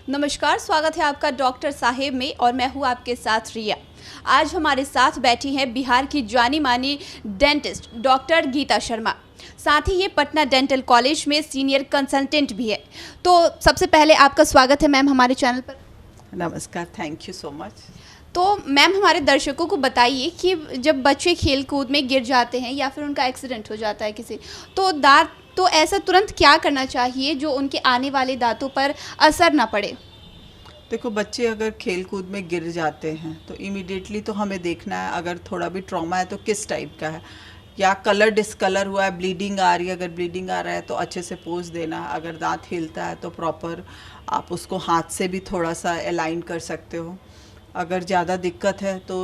नमस्कार, स्वागत है आपका डॉक्टर साहेब में और मैं हूँ आपके साथ रिया। आज हमारे साथ बैठी हैं बिहार की जानी मानी डेंटिस्ट डॉक्टर गीता शर्मा। साथ ही ये पटना डेंटल कॉलेज में सीनियर कंसल्टेंट भी है। तो सबसे पहले आपका स्वागत है मैम हमारे चैनल पर। नमस्कार, थैंक यू सो मच। तो मैम हमारे दर्शकों को बताइए कि जब बच्चे खेल कूद में गिर जाते हैं या फिर उनका एक्सीडेंट हो जाता है किसी, तो ऐसा तुरंत क्या करना चाहिए जो उनके आने वाले दांतों पर असर ना पड़े? देखो, बच्चे अगर खेल कूद में गिर जाते हैं तो इमीडिएटली तो हमें देखना है अगर थोड़ा भी ट्रॉमा है तो किस टाइप का है, या कलर डिसकलर हुआ है, ब्लीडिंग आ रही है। अगर ब्लीडिंग आ रहा है तो अच्छे से पोंछ देना। अगर दांत हिलता है तो प्रॉपर आप उसको हाथ से भी थोड़ा सा अलाइन कर सकते हो। अगर ज़्यादा दिक्कत है तो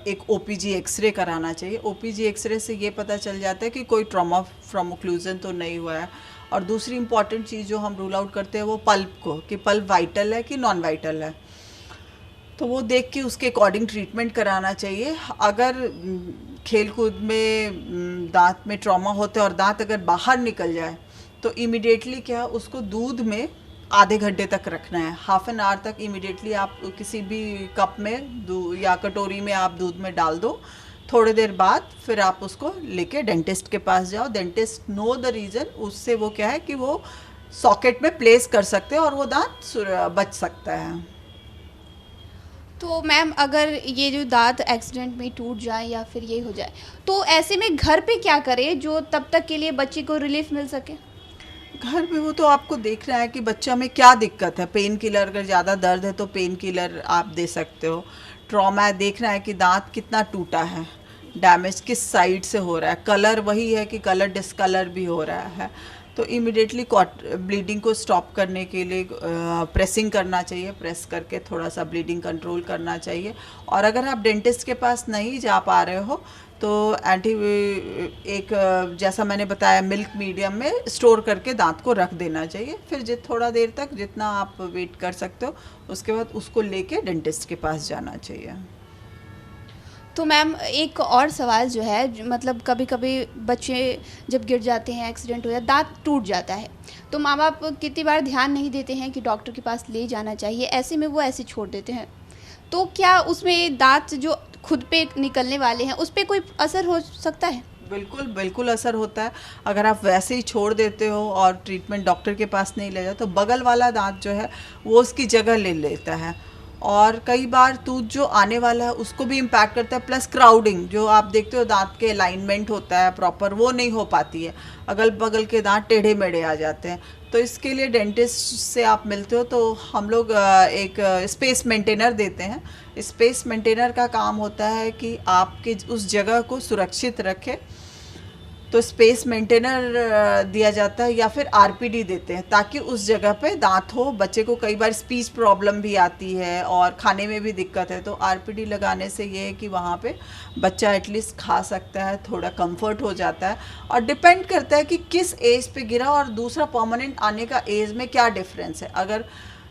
एक ओपीजी एक्सरे कराना चाहिए। ओपीजी एक्सरे से ये पता चल जाता है कि कोई ट्रॉमा फ्रॉम ओक्लूजन तो नहीं हुआ है। और दूसरी इंपॉर्टेंट चीज़ जो हम रूल आउट करते हैं वो पल्प को, कि पल्प वाइटल है कि नॉन वाइटल है, तो वो देख के उसके अकॉर्डिंग ट्रीटमेंट कराना चाहिए। अगर खेल कूद में दांत में ट्रॉमा होते हैं और दांत अगर बाहर निकल जाए तो इमिडिएटली क्या, उसको दूध में आधे घंटे तक रखना है, हाफ एन आवर तक। इमिडिएटली आप किसी भी कप में या कटोरी में आप दूध में डाल दो। थोड़ी देर बाद फिर आप उसको लेके डेंटिस्ट के पास जाओ। डेंटिस्ट नो द रीज़न, उससे वो क्या है कि वो सॉकेट में प्लेस कर सकते हैं और वो दांत बच सकता है। तो मैम अगर ये जो दांत एक्सीडेंट में टूट जाए या फिर ये हो जाए तो ऐसे में घर पे क्या करें जो तब तक के लिए बच्चे को रिलीफ मिल सके? घर पे वो तो आपको देखना है कि बच्चा में क्या दिक्कत है। पेन किलर, अगर ज़्यादा दर्द है तो पेन किलर आप दे सकते हो। ट्रॉमा है, देखना है कि दांत कितना टूटा है, डैमेज किस साइड से हो रहा है। कलर वही है कि कलर डिसकलर भी हो रहा है, तो इमिडिएटली ब्लीडिंग को स्टॉप करने के लिए प्रेसिंग करना चाहिए। प्रेस करके थोड़ा सा ब्लीडिंग कंट्रोल करना चाहिए। और अगर आप डेंटिस्ट के पास नहीं जा पा रहे हो तो जैसा मैंने बताया, मिल्क मीडियम में स्टोर करके दांत को रख देना चाहिए। फिर थोड़ा देर तक जितना आप वेट कर सकते हो, उसके बाद उसको लेके डेंटिस्ट के पास जाना चाहिए। तो मैम एक और सवाल जो है, मतलब कभी कभी बच्चे जब गिर जाते हैं, एक्सीडेंट हो जाता है, दांत टूट जाता है, तो माँ बाप कितनी बार ध्यान नहीं देते हैं कि डॉक्टर के पास ले जाना चाहिए, ऐसे में वो ऐसे छोड़ देते हैं। तो क्या उसमें दांत जो खुद पे निकलने वाले हैं उस पर कोई असर हो सकता है? बिल्कुल बिल्कुल असर होता है। अगर आप वैसे ही छोड़ देते हो और ट्रीटमेंट डॉक्टर के पास नहीं ले जाते तो बगल वाला दांत जो है वो उसकी जगह ले लेता है, और कई बार टूथ जो आने वाला है उसको भी इम्पैक्ट करता है। प्लस क्राउडिंग, जो आप देखते हो दांत के अलाइनमेंट होता है प्रॉपर, वो नहीं हो पाती है। अगल बगल के दांत टेढ़े मेढ़े आ जाते हैं। तो इसके लिए डेंटिस्ट से आप मिलते हो तो हम लोग एक स्पेस मेंटेनर देते हैं। स्पेस मेंटेनर का काम होता है कि आपके उस जगह को सुरक्षित रखे, तो स्पेस मेंटेनर दिया जाता है, या फिर आरपीडी देते हैं ताकि उस जगह पे दांत हो। बच्चे को कई बार स्पीच प्रॉब्लम भी आती है और खाने में भी दिक्कत है, तो आरपीडी लगाने से ये है कि वहाँ पे बच्चा एटलीस्ट खा सकता है, थोड़ा कंफर्ट हो जाता है। और डिपेंड करता है कि किस एज पे गिरा और दूसरा परमानेंट आने का एज में क्या डिफरेंस है। अगर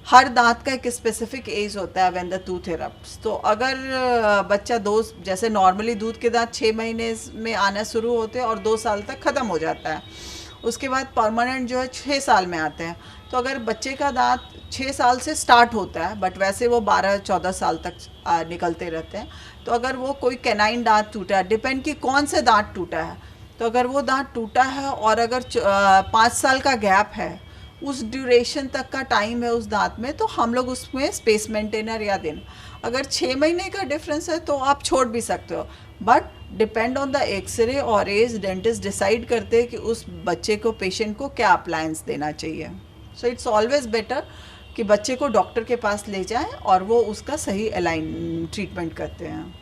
हर दांत का एक स्पेसिफिक एज होता है व्हेन द टूथ इरप्ट्स, तो अगर बच्चा जैसे नॉर्मली दूध के दांत 6 महीने में आना शुरू होते हैं और 2 साल तक ख़त्म हो जाता है, उसके बाद परमानेंट जो है 6 साल में आते हैं। तो अगर बच्चे का दांत 6 साल से स्टार्ट होता है बट वैसे वो 12-14 साल तक निकलते रहते हैं, तो अगर वो कोई कैनाइन दांत टूटा है, डिपेंड कि कौन से दांत टूटा है, तो अगर वो दांत टूटा है और अगर 5 साल का गैप है, उस ड्यूरेशन तक का टाइम है उस दांत में, तो हम लोग उसमें स्पेस मेंटेनर या देना। अगर 6 महीने का डिफरेंस है तो आप छोड़ भी सकते हो, but depend on the X-ray और एज डेंटिस्ट डिसाइड करते हैं कि उस बच्चे को, पेशेंट को क्या अप्लायंस देना चाहिए। सो इट्स ऑलवेज बेटर कि बच्चे को डॉक्टर के पास ले जाएं और वो उसका सही अलाइन ट्रीटमेंट करते हैं।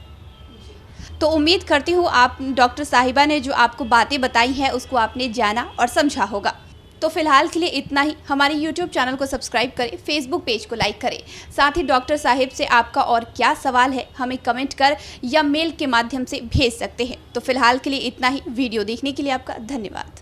तो उम्मीद करती हूँ आप डॉक्टर साहिबा ने जो आपको बातें बताई हैं उसको आपने जाना और समझा होगा। तो फिलहाल के लिए इतना ही। हमारे YouTube चैनल को सब्सक्राइब करें, Facebook पेज को लाइक करें। साथ ही डॉक्टर साहिब से आपका और क्या सवाल है हमें कमेंट कर या मेल के माध्यम से भेज सकते हैं। तो फिलहाल के लिए इतना ही। वीडियो देखने के लिए आपका धन्यवाद।